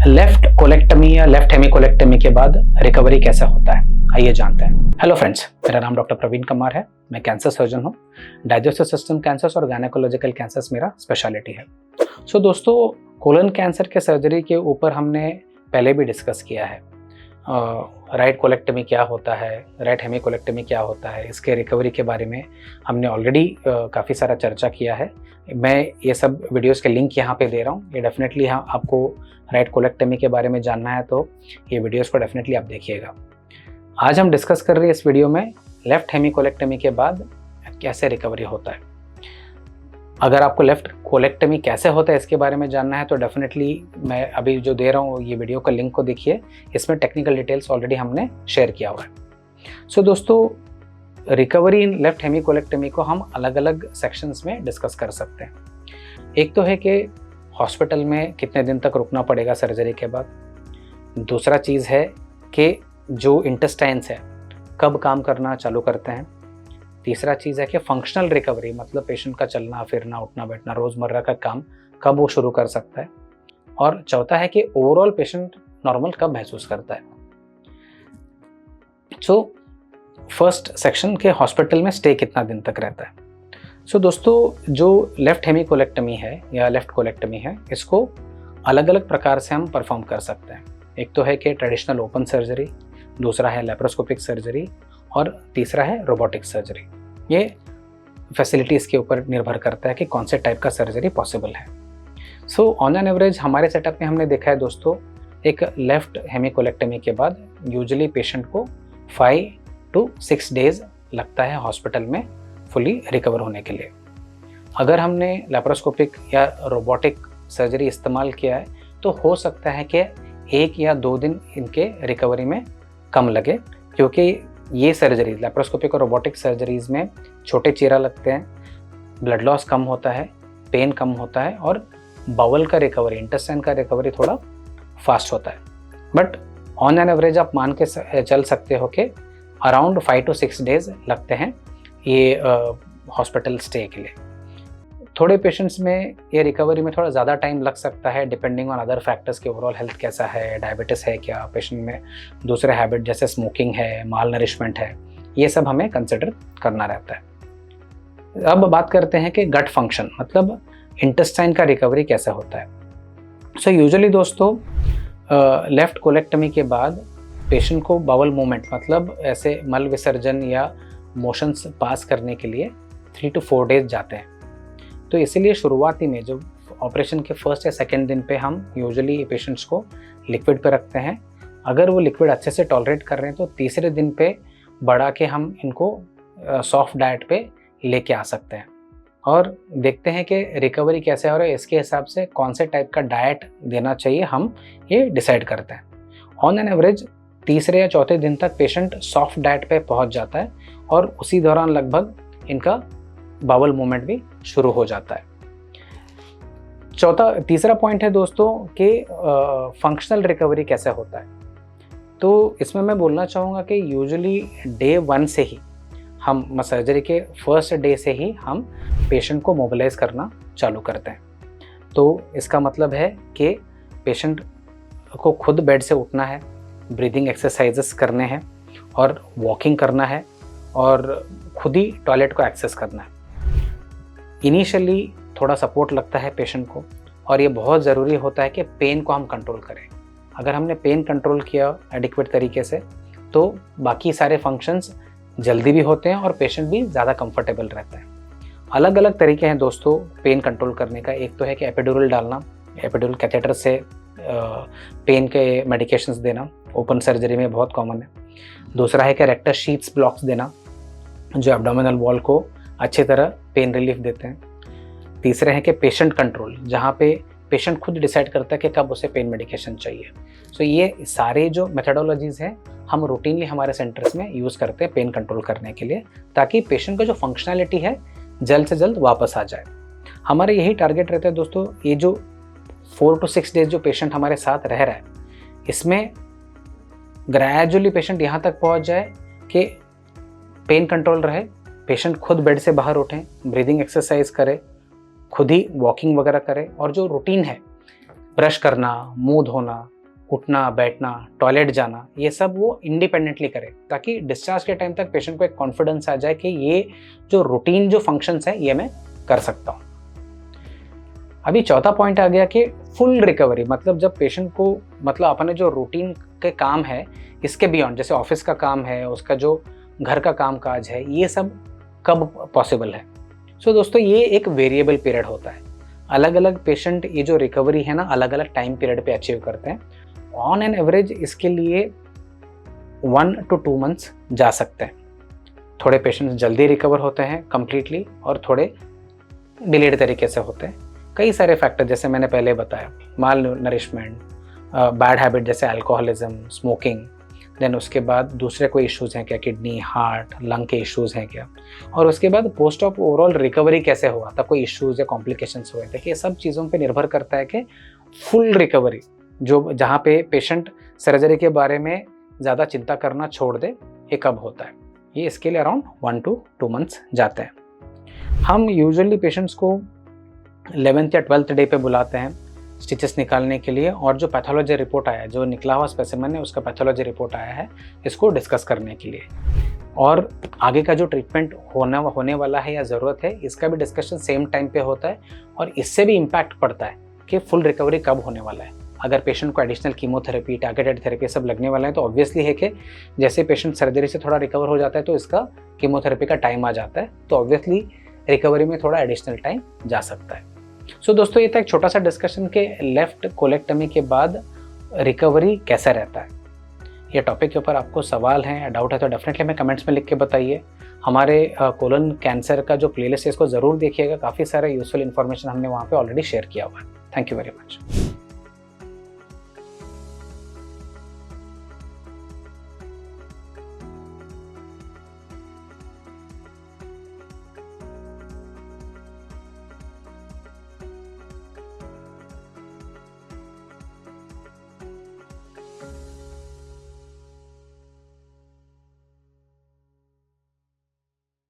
Left कोलेक्टमी या left हेमिकोलेक्टमी के बाद रिकवरी कैसा होता है, आइए जानते हैं। हेलो फ्रेंड्स, मेरा नाम डॉक्टर प्रवीण कुमार है। मैं कैंसर सर्जन हूँ। डाइजेस्टिव सिस्टम कैंसर्स और गायनेकोलॉजिकल कैंसर्स मेरा स्पेशलिटी है। दोस्तों, कोलन कैंसर के सर्जरी के ऊपर हमने पहले भी डिस्कस किया है। राइट कोलेक्टमी क्या होता है, राइट हेमिकोलेक्टमी क्या होता है, इसके रिकवरी के बारे में हमने ऑलरेडी काफ़ी सारा चर्चा किया है। मैं ये सब वीडियोस के लिंक यहाँ पे दे रहा हूँ। ये डेफिनेटली आपको राइट कोलेक्टमी के बारे में जानना है तो ये वीडियोस को डेफिनेटली आप देखिएगा। आज हम डिस्कस कर रहे हैं इस वीडियो में लेफ्ट हेमिकोलेक्टमी के बाद कैसे रिकवरी होता है। अगर आपको लेफ्ट कोलेक्टमी कैसे होता है इसके बारे में जानना है तो डेफिनेटली मैं अभी जो दे रहा हूँ ये वीडियो का लिंक को देखिए। इसमें टेक्निकल डिटेल्स ऑलरेडी हमने शेयर किया हुआ है। दोस्तों, रिकवरी इन लेफ्ट हेमिकोलेक्टमी को हम अलग अलग सेक्शंस में डिस्कस कर सकते हैं। एक तो है कि हॉस्पिटल में कितने दिन तक रुकना पड़ेगा सर्जरी के बाद। दूसरा चीज़ है कि जो इंटेस्टाइन्स है कब काम करना चालू करते हैं। तीसरा चीज़ है कि फंक्शनल रिकवरी, मतलब पेशेंट का चलना फिरना उठना बैठना रोज़मर्रा का काम कब वो शुरू कर सकता है। और चौथा है कि ओवरऑल पेशेंट नॉर्मल कब महसूस करता है। फर्स्ट सेक्शन के हॉस्पिटल में स्टे कितना दिन तक रहता है। दोस्तों, जो लेफ्ट हेमिकोलेक्टमी है या लेफ्ट कोलेक्टमी है, इसको अलग अलग प्रकार से हम परफॉर्म कर सकते हैं। एक तो है कि ट्रेडिशनल ओपन सर्जरी, दूसरा है लेप्रोस्कोपिक सर्जरी और तीसरा है रोबोटिक सर्जरी। ये फैसिलिटीज़ के ऊपर निर्भर करता है कि कौन से टाइप का सर्जरी पॉसिबल है। ऑन एन एवरेज हमारे सेटअप में हमने देखा है दोस्तों, एक लेफ्ट हेमिकोलेक्टमी के बाद यूजुअली पेशेंट को 5 to 6 डेज लगता है हॉस्पिटल में फुली रिकवर होने के लिए। अगर हमने लेप्रोस्कोपिक या रोबोटिक सर्जरी इस्तेमाल किया है तो हो सकता है कि 1 या 2 दिन इनके रिकवरी में कम लगे, क्योंकि ये सर्जरी लेप्रोस्कोपिक और रोबोटिक सर्जरीज़ में छोटे चीरा लगते हैं, ब्लड लॉस कम होता है, पेन कम होता है और बाउल का रिकवरी, इंटेस्टाइन का रिकवरी थोड़ा फास्ट होता है। बट ऑन एन एवरेज आप मान के चल सकते हो कि अराउंड 5 to 6 डेज लगते हैं ये हॉस्पिटल स्टे के लिए। थोड़े पेशेंट्स में ये रिकवरी में थोड़ा ज़्यादा टाइम लग सकता है, डिपेंडिंग ऑन अदर फैक्टर्स के ओवरऑल हेल्थ कैसा है, डायबिटीज़ है क्या पेशेंट में, दूसरे हैबिट जैसे स्मोकिंग है, माल नरिशमेंट है, ये सब हमें कंसिडर करना रहता है। अब बात करते हैं कि गट फंक्शन, मतलब इंटेस्टाइन का रिकवरी कैसा होता है। यूजुअली दोस्तों, लेफ्ट कोलेक्टमी के बाद पेशेंट को बाउल मूवमेंट, मतलब ऐसे मल विसर्जन या मोशंस पास करने के लिए 3 to 4 डेज जाते हैं। तो इसीलिए शुरुआती में जब ऑपरेशन के फर्स्ट या सेकेंड दिन पे हम यूजुअली पेशेंट्स को लिक्विड पे रखते हैं। अगर वो लिक्विड अच्छे से टॉलरेट कर रहे हैं तो तीसरे दिन पे बढ़ा के हम इनको सॉफ्ट डाइट पे लेके आ सकते हैं और देखते हैं कि रिकवरी कैसे हो रहा है। इसके हिसाब से कौन से टाइप का डाइट देना चाहिए हम ये डिसाइड करते हैं। ऑन एन एवरेज तीसरे या चौथे दिन तक पेशेंट सॉफ्ट डाइट पे पहुंच जाता है और उसी दौरान लगभग इनका बाउल मूवमेंट भी शुरू हो जाता है। तीसरा पॉइंट है दोस्तों कि फंक्शनल रिकवरी कैसे होता है। तो इसमें मैं बोलना चाहूँगा कि यूजुअली डे 1 से ही हम सर्जरी के फर्स्ट डे से ही हम पेशेंट को मोबिलाइज करना चालू करते हैं। तो इसका मतलब है कि पेशेंट को खुद बेड से उठना है, ब्रीदिंग एक्सरसाइजेस करने हैं और वॉकिंग करना है और खुद ही टॉयलेट को एक्सेस करना है। इनिशियली थोड़ा सपोर्ट लगता है पेशेंट को और ये बहुत ज़रूरी होता है कि पेन को हम कंट्रोल करें। अगर हमने पेन कंट्रोल किया एडिक्वेट तरीके से तो बाकी सारे फंक्शंस जल्दी भी होते हैं और पेशेंट भी ज़्यादा कंफर्टेबल रहता है। अलग अलग तरीके हैं दोस्तों पेन कंट्रोल करने का। एक तो है कि एपिड्यूरल डालना, एपिड्यूरल कैथेटर से पेन के मेडिकेशंस देना, ओपन सर्जरी में बहुत कॉमन है। दूसरा है कि रेक्टस शीट्स ब्लॉक्स देना जो एब्डोमिनल वॉल को अच्छी तरह पेन रिलीफ देते हैं। तीसरे हैं कि पेशेंट कंट्रोल, जहाँ पे पेशेंट खुद डिसाइड करता है कि कब उसे पेन मेडिकेशन चाहिए। ये सारे जो मेथडोलॉजीज़ हैं हम रूटीनली हमारे सेंटर्स में यूज़ करते हैं पेन कंट्रोल करने के लिए, ताकि पेशेंट का जो फंक्शनैलिटी है जल्द से जल्द वापस आ जाए। हमारे यही टारगेट रहता है दोस्तों। ये जो 4 to 6 डेज जो पेशेंट हमारे साथ रह रहा है, इसमें ग्रेजुअली पेशेंट यहाँ तक पहुँच जाए कि पेन कंट्रोल रहे, पेशेंट खुद बेड से बाहर उठें, ब्रीदिंग एक्सरसाइज करे, खुद ही वॉकिंग वगैरह करे और जो रूटीन है ब्रश करना, मुंह धोना, उठना बैठना, टॉयलेट जाना, ये सब वो इंडिपेंडेंटली करे, ताकि डिस्चार्ज के टाइम तक पेशेंट को एक कॉन्फिडेंस आ जाए कि ये जो रूटीन जो फंक्शंस है ये मैं कर सकता हूँ। अभी चौथा पॉइंट आ गया कि फुल रिकवरी, मतलब जब पेशेंट को, मतलब अपने जो रूटीन के काम है इसके बियॉन्ड, जैसे ऑफिस का काम है, उसका जो घर का काम काज है, ये सब कब पॉसिबल है। सो दोस्तों ये एक वेरिएबल पीरियड होता है। अलग अलग पेशेंट ये जो रिकवरी है ना अलग अलग टाइम पीरियड पे अचीव करते हैं। ऑन एन एवरेज इसके लिए 1 to 2 months जा सकते हैं। थोड़े पेशेंट्स जल्दी रिकवर होते हैं कंप्लीटली और थोड़े डिलेड तरीके से होते हैं। कई सारे फैक्टर जैसे मैंने पहले बताया, माल नरिशमेंट, बैड हैबिट जैसे अल्कोहलिज्म, स्मोकिंग, देन उसके बाद दूसरे कोई इश्यूज़ हैं क्या, किडनी, हार्ट, लंग के इश्यूज़ हैं क्या, और उसके बाद पोस्ट ऑफ ओवरऑल रिकवरी कैसे हुआ, तब कोई इश्यूज़ या कॉम्प्लिकेशंस हुए थे, कि ये सब चीज़ों पे निर्भर करता है कि फुल रिकवरी जो जहाँ पे पेशेंट सर्जरी के बारे में ज़्यादा चिंता करना छोड़ दे, ये कब होता है। ये इसके लिए अराउंड 1 to 2 months जाते हैं। हम यूजुअली पेशेंट्स को 11th या 12th डे पे बुलाते हैं स्टिचेस निकालने के लिए, और जो पैथोलॉजी रिपोर्ट आया है, जो निकला हुआ स्पेसिमेन है उसका पैथोलॉजी रिपोर्ट आया है, इसको डिस्कस करने के लिए, और आगे का जो ट्रीटमेंट होने वाला है या ज़रूरत है इसका भी डिस्कशन सेम टाइम पे होता है। और इससे भी इम्पैक्ट पड़ता है कि फुल रिकवरी कब होने वाला है। अगर पेशेंट को एडिशनल कीमोथेरेपी, टारगेटेड थेरेपी सब लगने वाला है तो ऑब्वियसली है कि जैसे पेशेंट सर्जरी से थोड़ा रिकवर हो जाता है तो इसका कीमोथेरेपी का टाइम आ जाता है, तो ऑब्वियसली रिकवरी में थोड़ा एडिशनल टाइम जा सकता है। सो दोस्तों ये था एक छोटा सा डिस्कशन के लेफ्ट कोलेक्टमी के बाद रिकवरी कैसा रहता है। ये टॉपिक के ऊपर आपको सवाल हैं या डाउट है तो डेफिनेटली हमें कमेंट्स में लिख के बताइए। हमारे कोलन कैंसर का जो प्लेलिस्ट है इसको ज़रूर देखिएगा, काफ़ी सारे यूजफुल इन्फॉर्मेशन हमने वहाँ पे ऑलरेडी शेयर किया हुआ है। Thank you very much.